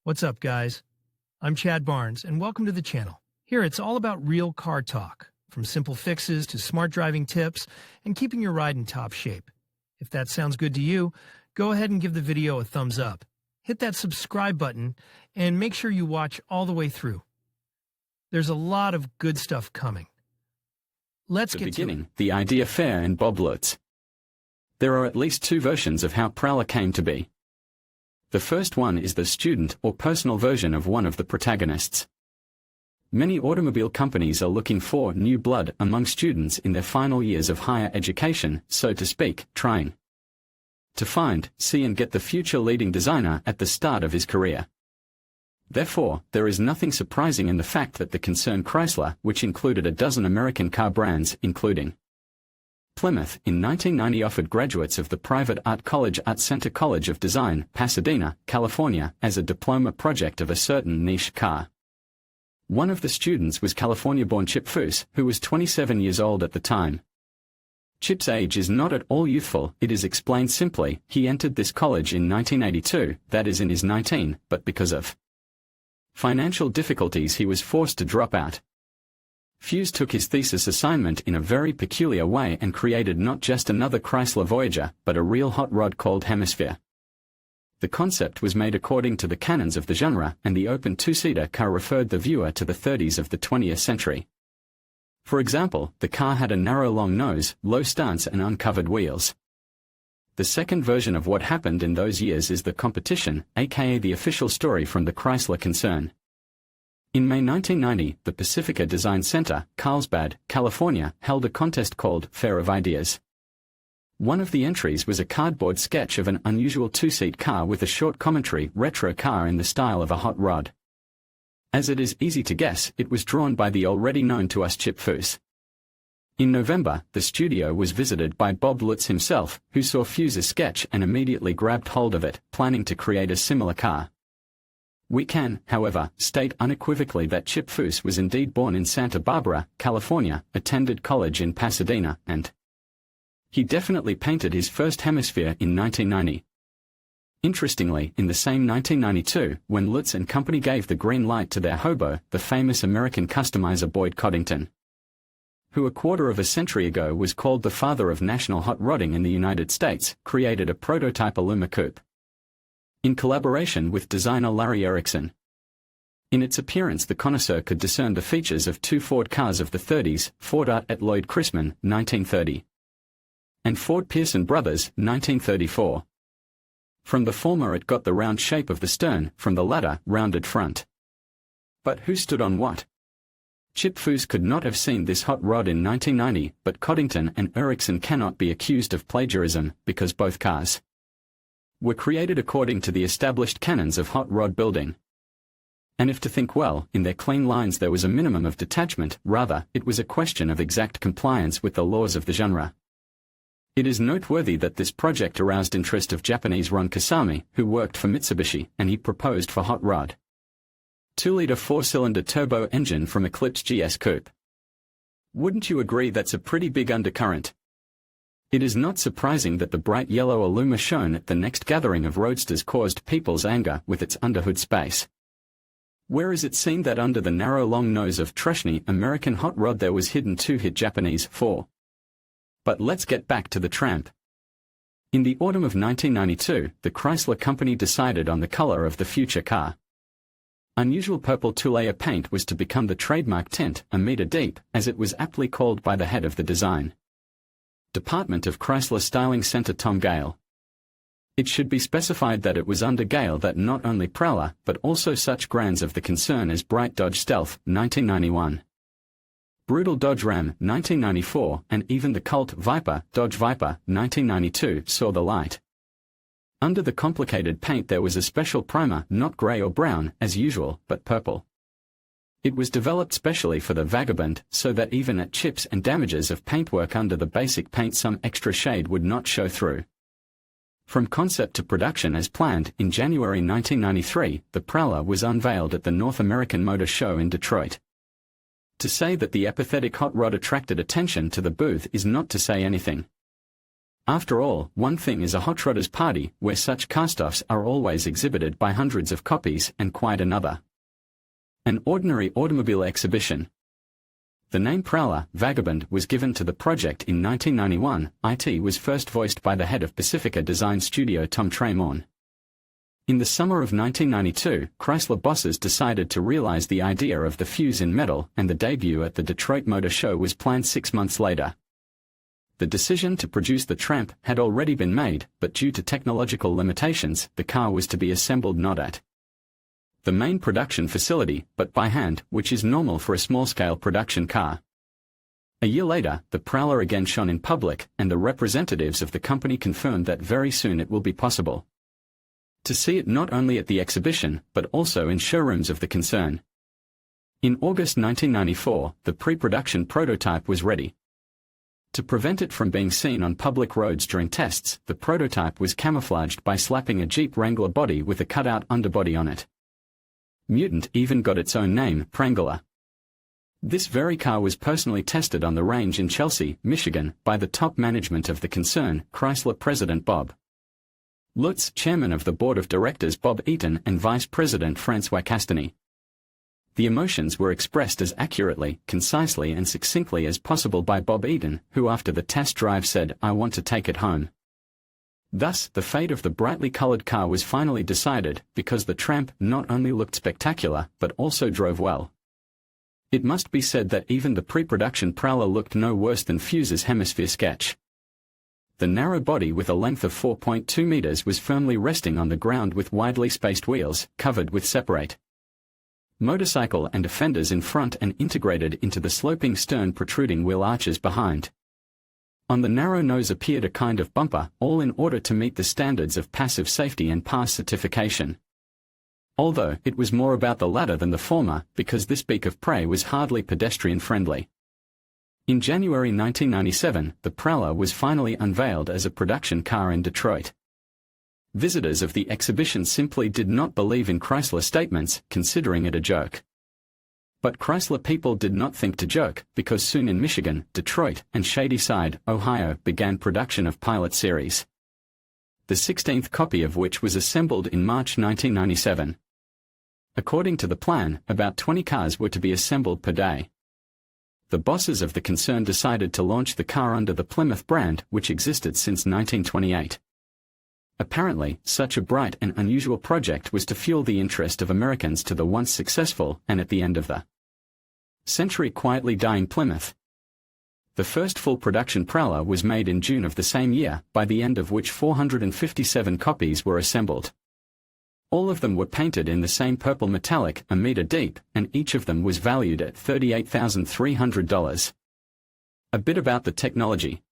What's up, guys? I'm Chad Barnes, and welcome to the channel. Here, it's all about real car talk, from simple fixes to smart driving tips and keeping your ride in top shape. If that sounds good to you, go ahead and give the video a thumbs up. Hit that subscribe button, and make sure you watch all the way through. There's a lot of good stuff coming. Let's get to it. The idea fair and Bob Lutz. There are at least two versions of how Prowler came to be. The first one is the student or personal version of one of the protagonists. Many automobile companies are looking for new blood among students in their final years of higher education, so to speak, trying to find, see and get the future leading designer at the start of his career. Therefore, there is nothing surprising in the fact that the concern Chrysler, which included a dozen American car brands including Plymouth, in 1990 offered graduates of the private art college Art Center College of Design, Pasadena, California, as a diploma project of a certain niche car. One of the students was California-born Chip Foose, who was 27 years old at the time. Chip's age is not at all youthful, it is explained simply, he entered this college in 1982, that is in his 19, but because of financial difficulties he was forced to drop out. Foose took his thesis assignment in a very peculiar way and created not just another Chrysler Voyager, but a real hot rod called Hemisphere. The concept was made according to the canons of the genre, and the open two-seater car referred the viewer to the 30s of the 20th century. For example, the car had a narrow long nose, low stance and uncovered wheels. The second version of what happened in those years is the competition, aka the official story from the Chrysler concern. In May 1990, the Pacifica Design Center, Carlsbad, California, held a contest called Fair of Ideas. One of the entries was a cardboard sketch of an unusual two-seat car with a short commentary retro car in the style of a hot rod. As it is easy to guess, it was drawn by the already known to us Chip Foose. In November, the studio was visited by Bob Lutz himself, who saw Foose's sketch and immediately grabbed hold of it, planning to create a similar car. We can, however, state unequivocally that Chip Foose was indeed born in Santa Barbara, California, attended college in Pasadena, and he definitely painted his first Hemisphere in 1990. Interestingly, in the same 1992, when Lutz and company gave the green light to their hobo, the famous American customizer Boyd Coddington, who a quarter of a century ago was called the father of national hot rodding in the United States, created a prototype Aluma coupe in collaboration with designer Larry Erickson. In its appearance, the connoisseur could discern the features of two Ford cars of the 30s, Ford Art at Lloyd Chrisman, 1930, and Ford Pearson Brothers, 1934. From the former it got the round shape of the stern, from the latter, rounded front. But who stood on what? Chip Foose could not have seen this hot rod in 1990, but Coddington and Erickson cannot be accused of plagiarism, because both cars were created according to the established canons of hot rod building. And if to think well, in their clean lines there was a minimum of detachment, rather, it was a question of exact compliance with the laws of the genre. It is noteworthy that this project aroused interest of Japanese Ron Kasami, who worked for Mitsubishi, and he proposed for hot rod 2-liter 4-cylinder turbo engine from Eclipse GS Coupe. Wouldn't you agree that's a pretty big undercurrent? It is not surprising that the bright yellow Aluma shown at the next gathering of roadsters caused people's anger with its underhood space. Where is it seen that under the narrow long nose of Treshny American hot rod there was hidden two-hit Japanese 4? But let's get back to the tramp. In the autumn of 1992, the Chrysler company decided on the color of the future car. Unusual purple two-layer paint was to become the trademark tint, a meter deep, as it was aptly called by the head of the design department of Chrysler Styling Center Tom Gale. It should be specified that it was under Gale that not only Prowler, but also such brands of the concern as Bright Dodge Stealth, 1991. Brutal Dodge Ram, 1994, and even the cult Viper, Dodge Viper, 1992, saw the light. Under the complicated paint there was a special primer, not gray or brown, as usual, but purple. It was developed specially for the Vagabond, so that even at chips and damages of paintwork under the basic paint some extra shade would not show through. From concept to production as planned, in January 1993, the Prowler was unveiled at the North American Motor Show in Detroit. To say that the apathetic hot rod attracted attention to the booth is not to say anything. After all, one thing is a hot rodders party, where such cast-offs are always exhibited by hundreds of copies, and quite another. An ordinary automobile exhibition. The name Prowler, Vagabond, was given to the project in 1991. It was first voiced by the head of Pacifica Design Studio Tom Tremorn. In the summer of 1992, Chrysler bosses decided to realize the idea of the fuse in metal, and the debut at the Detroit Motor Show was planned 6 months later. The decision to produce the Tramp had already been made, but due to technological limitations, the car was to be assembled not at the main production facility, but by hand, which is normal for a small-scale production car. A year later, the Prowler again shone in public, and the representatives of the company confirmed that very soon it will be possible to see it not only at the exhibition, but also in showrooms of the concern. In August 1994, the pre-production prototype was ready. To prevent it from being seen on public roads during tests, the prototype was camouflaged by slapping a Jeep Wrangler body with a cutout underbody on it. Mutant even got its own name, Prangler. This very car was personally tested on the range in Chelsea, Michigan, by the top management of the concern, Chrysler President Bob Lutz, Chairman of the Board of Directors Bob Eaton, and Vice President Francois Castany. The emotions were expressed as accurately, concisely and succinctly as possible by Bob Eaton, who after the test drive said, "I want to take it home." Thus, the fate of the brightly colored car was finally decided, because the Tramp not only looked spectacular, but also drove well. It must be said that even the pre-production Prowler looked no worse than Fuse's hemisphere sketch. The narrow body with a length of 4.2 meters was firmly resting on the ground with widely spaced wheels, covered with separate motorcycle and fenders in front and integrated into the sloping stern protruding wheel arches behind. On the narrow nose appeared a kind of bumper, all in order to meet the standards of passive safety and pass certification. Although it was more about the latter than the former, because this beak of prey was hardly pedestrian-friendly. In January 1997, the Prowler was finally unveiled as a production car in Detroit. Visitors of the exhibition simply did not believe in Chrysler statements, considering it a joke. But Chrysler people did not think to joke, because soon in Michigan, Detroit, and Shadyside, Ohio, began production of Pilot Series. The 16th copy of which was assembled in March 1997. According to the plan, about 20 cars were to be assembled per day. The bosses of the concern decided to launch the car under the Plymouth brand, which existed since 1928. Apparently, such a bright and unusual project was to fuel the interest of Americans to the once successful, and at the end of the century quietly dying Plymouth. The first full production Prowler was made in June of the same year, by the end of which 457 copies were assembled. All of them were painted in the same purple metallic, a meter deep, and each of them was valued at $38,300. A bit about the technology.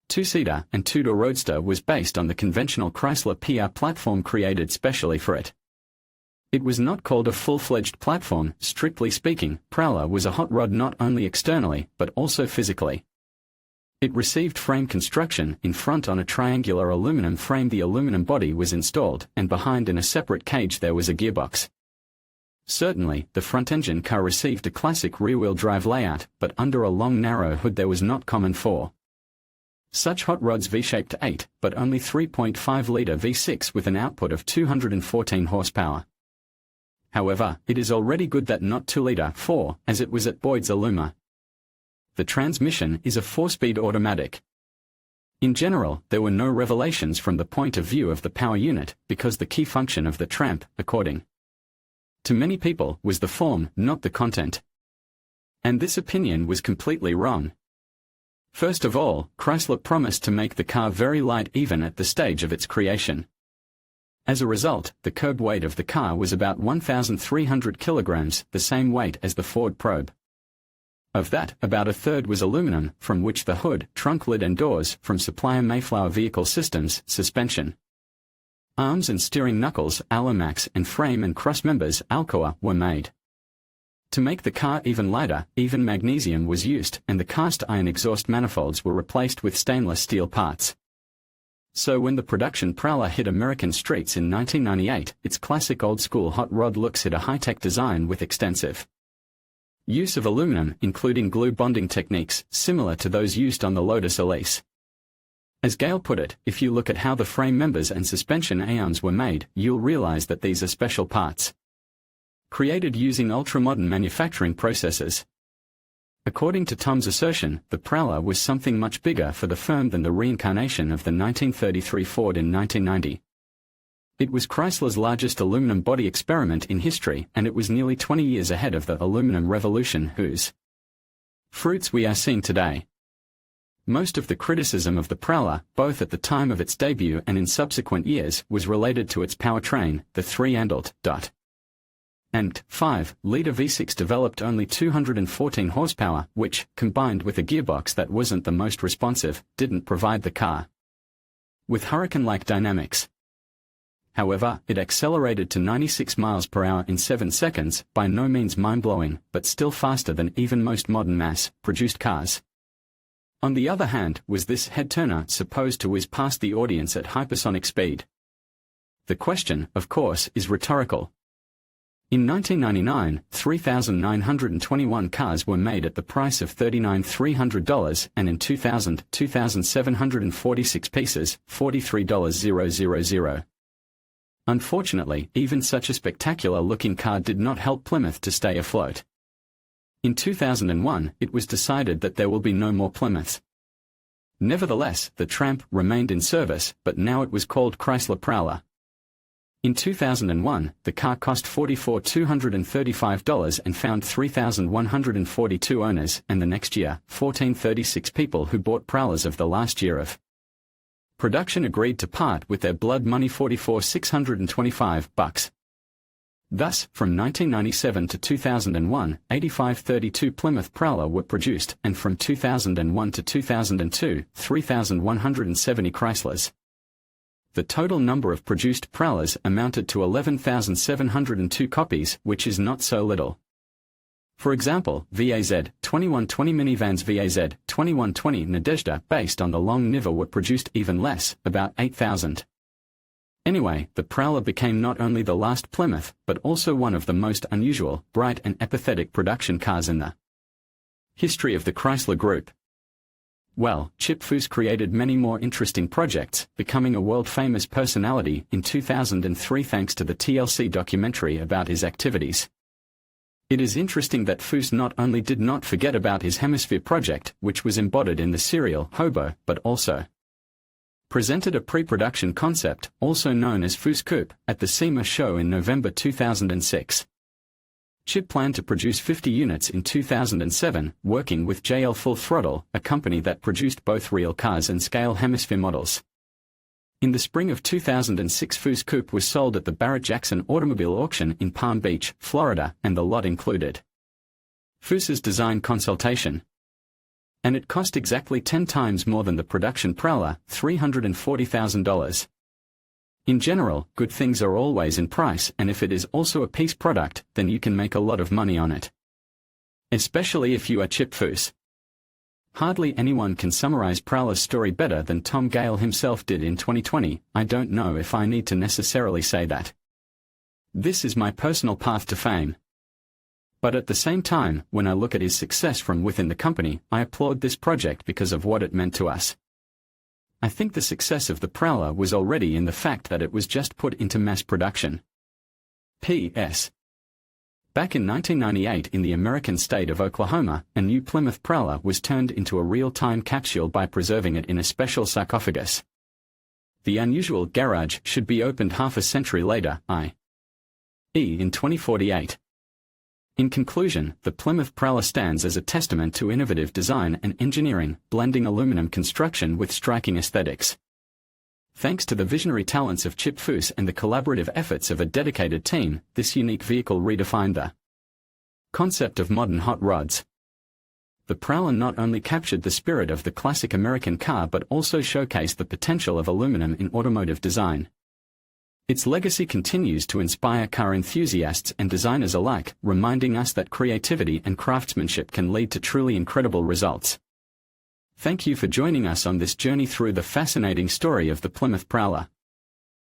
Two-seater and two-door Roadster was based on the conventional Chrysler PR platform created specially for it. It was not called a full-fledged platform. Strictly speaking, Prowler was a hot rod not only externally, but also physically. It received frame construction in front on a triangular aluminum frame. The aluminum body was installed, and behind in a separate cage there was a gearbox. Certainly, the front-engine car received a classic rear-wheel drive layout, but under a long narrow hood there was not common for such hot rods V-shaped 8, but only 3.5-liter V6 with an output of 214 horsepower. However, it is already good that not 2-liter 4, as it was at Boyd's Aluma. The transmission is a 4-speed automatic. In general, there were no revelations from the point of view of the power unit, because the key function of the Tramp, according to many people, was the form, not the content. And this opinion was completely wrong. First of all, Chrysler promised to make the car very light even at the stage of its creation. As a result, the curb weight of the car was about 1,300 kilograms, the same weight as the Ford Probe. Of that, about a third was aluminum, from which the hood, trunk lid and doors, from supplier Mayflower Vehicle Systems, suspension arms and steering knuckles, Allomax, and frame and cross members, Alcoa, were made. To make the car even lighter, even magnesium was used, and the cast iron exhaust manifolds were replaced with stainless steel parts. So when the production Prowler hit American streets in 1998, its classic old-school hot rod looks hit a high-tech design with extensive use of aluminum, including glue bonding techniques, similar to those used on the Lotus Elise. As Gale put it, if you look at how the frame members and suspension arms were made, you'll realize that these are special parts, created using ultra-modern manufacturing processes. According to Tom's assertion, the Prowler was something much bigger for the firm than the reincarnation of the 1933 Ford in 1990. It was Chrysler's largest aluminum body experiment in history, and it was nearly 20 years ahead of the aluminum revolution whose fruits we are seeing today. Most of the criticism of the Prowler, both at the time of its debut and in subsequent years, was related to its powertrain, the 3.5 liter V6 developed only 214 horsepower, which, combined with a gearbox that wasn't the most responsive, didn't provide the car with hurricane-like dynamics. However, it accelerated to 96 miles per hour in 7 seconds, by no means mind-blowing, but still faster than even most modern mass-produced cars. On the other hand, was this head-turner supposed to whiz past the audience at hypersonic speed? The question, of course, is rhetorical. In 1999, 3,921 cars were made at the price of $39,300, and in 2000, 2,746 pieces, $43,000. Unfortunately, even such a spectacular-looking car did not help Plymouth to stay afloat. In 2001, it was decided that there will be no more Plymouths. Nevertheless, the Tramp remained in service, but now it was called Chrysler Prowler. In 2001, the car cost $44,235 and found 3,142 owners, and the next year, 1,436 people who bought Prowlers of the last year of production agreed to part with their blood money $44,625. Thus, from 1997 to 2001, 8532 Plymouth Prowler were produced, and from 2001 to 2002, 3,170 Chryslers. The total number of produced Prowlers amounted to 11,702 copies, which is not so little. For example, VAZ 2120 minivans VAZ 2120 Nadezhda based on the long Niva were produced even less, about 8,000. Anyway, the Prowler became not only the last Plymouth, but also one of the most unusual, bright and epithetic production cars in the history of the Chrysler Group. Well, Chip Foose created many more interesting projects, becoming a world-famous personality in 2003 thanks to the TLC documentary about his activities. It is interesting that Foose not only did not forget about his Hemisphere project, which was embodied in the serial Hobo, but also presented a pre-production concept, also known as Foose Coupe, at the SEMA show in November 2006. Chip planned to produce 50 units in 2007, working with JL Full Throttle, a company that produced both real cars and scale Hemisphere models. In the spring of 2006, Foose Coupe was sold at the Barrett-Jackson Automobile Auction in Palm Beach, Florida, and the lot included Foose's design consultation. And it cost exactly 10 times more than the production Prowler, $340,000. In general, good things are always in price, and if it is also a piece product, then you can make a lot of money on it. Especially if you are Chip Foose. Hardly anyone can summarize Prowler's story better than Tom Gale himself did in 2020. I don't know if I need to necessarily say that this is my personal path to fame. But at the same time, when I look at his success from within the company, I applaud this project because of what it meant to us. I think the success of the Prowler was already in the fact that it was just put into mass production. P.S. Back in 1998 in the American state of Oklahoma, a new Plymouth Prowler was turned into a real-time capsule by preserving it in a special sarcophagus. The unusual garage should be opened half a century later, i.e. in 2048. In conclusion, the Plymouth Prowler stands as a testament to innovative design and engineering, blending aluminum construction with striking aesthetics. Thanks to the visionary talents of Chip Foose and the collaborative efforts of a dedicated team, this unique vehicle redefined the concept of modern hot rods. The Prowler not only captured the spirit of the classic American car but also showcased the potential of aluminum in automotive design. Its legacy continues to inspire car enthusiasts and designers alike, reminding us that creativity and craftsmanship can lead to truly incredible results. Thank you for joining us on this journey through the fascinating story of the Plymouth Prowler.